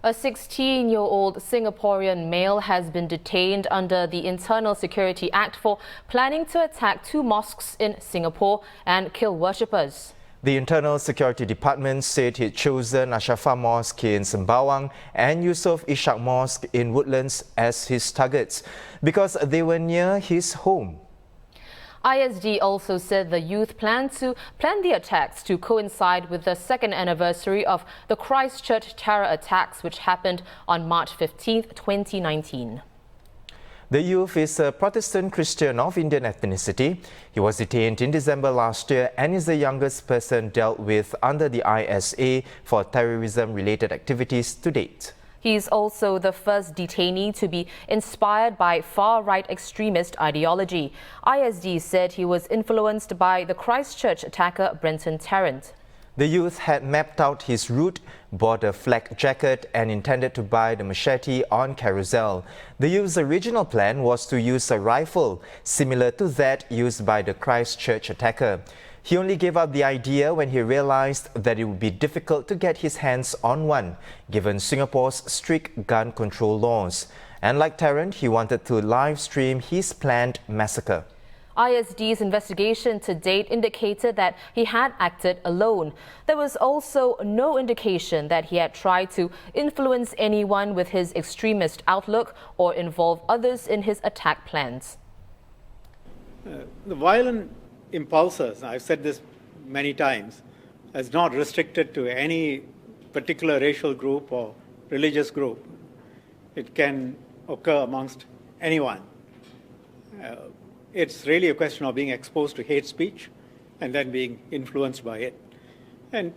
A 16-year-old Singaporean male has been detained under the Internal Security Act for planning to attack two mosques in Singapore and kill worshippers. The Internal Security Department said he'd chosen Ashrafah Mosque in Sembawang and Yusof Ishak Mosque in Woodlands as his targets because they were near his home. ISD also said the youth planned the attacks to coincide with the second anniversary of the Christchurch terror attacks, which happened on March 15, 2019. The youth is a Protestant Christian of Indian ethnicity. He was detained in December last year and is the youngest person dealt with under the ISA for terrorism-related activities to date. He is also the first detainee to be inspired by far-right extremist ideology. ISD said he was influenced by the Christchurch attacker Brenton Tarrant. The youth had mapped out his route, bought a flak jacket and intended to buy the machete on Carousel. The youth's original plan was to use a rifle, similar to that used by the Christchurch attacker. He only gave up the idea when he realized that it would be difficult to get his hands on one, given Singapore's strict gun control laws. And like Tarrant, he wanted to live stream his planned massacre. ISD's investigation to date indicated that he had acted alone. There was also no indication that he had tried to influence anyone with his extremist outlook or involve others in his attack plans. The violent impulses, I've said this many times, is not restricted to any particular racial group or religious group. It can occur amongst anyone. It's really a question of being exposed to hate speech and then being influenced by it. And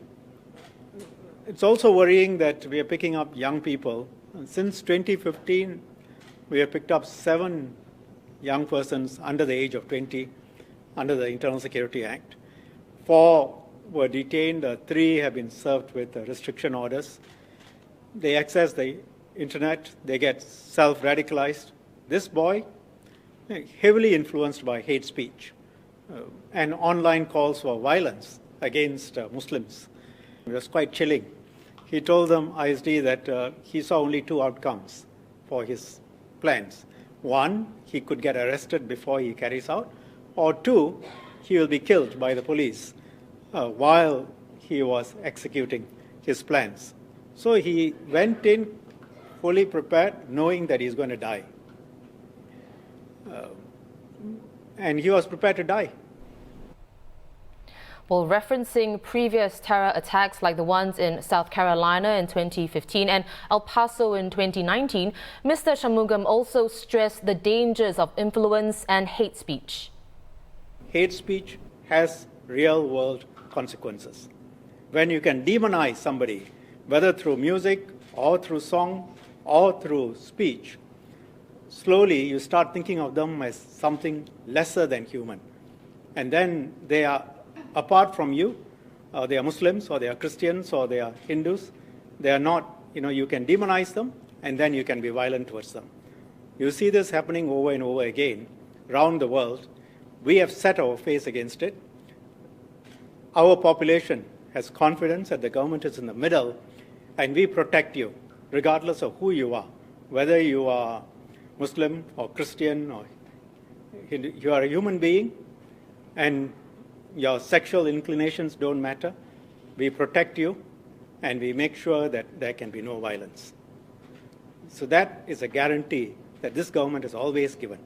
it's also worrying that we are picking up young people. And since 2015, we have picked up 7 young persons under the age of 20 under the Internal Security Act. 4 were detained, 3 have been served with restriction orders. They access the internet, they get self-radicalized. This boy, heavily influenced by hate speech and online calls for violence against Muslims. It was quite chilling. He told them, ISD, that he saw only 2 outcomes for his plans. 1, he could get arrested before he carries out, or 2, he will be killed by the police while he was executing his plans. So he went in fully prepared, knowing that he's going to die. And he was prepared to die. Well, referencing previous terror attacks like the ones in South Carolina in 2015 and El Paso in 2019, Mr. Shanmugam also stressed the dangers of influence and hate speech. Hate speech has real-world consequences. When you can demonize somebody, whether through music or through song or through speech, slowly you start thinking of them as something lesser than human. And then they are apart from you. They are Muslims or they are Christians or they are Hindus. They are not, you can demonize them and then you can be violent towards them. You see this happening over and over again around the world. We have set our face against it. Our population has confidence that the government is in the middle and we protect you regardless of who you are, whether you are Muslim or Christian or Hindu. You are a human being and your sexual inclinations don't matter. We protect you and we make sure that there can be no violence. So that is a guarantee that this government has always given.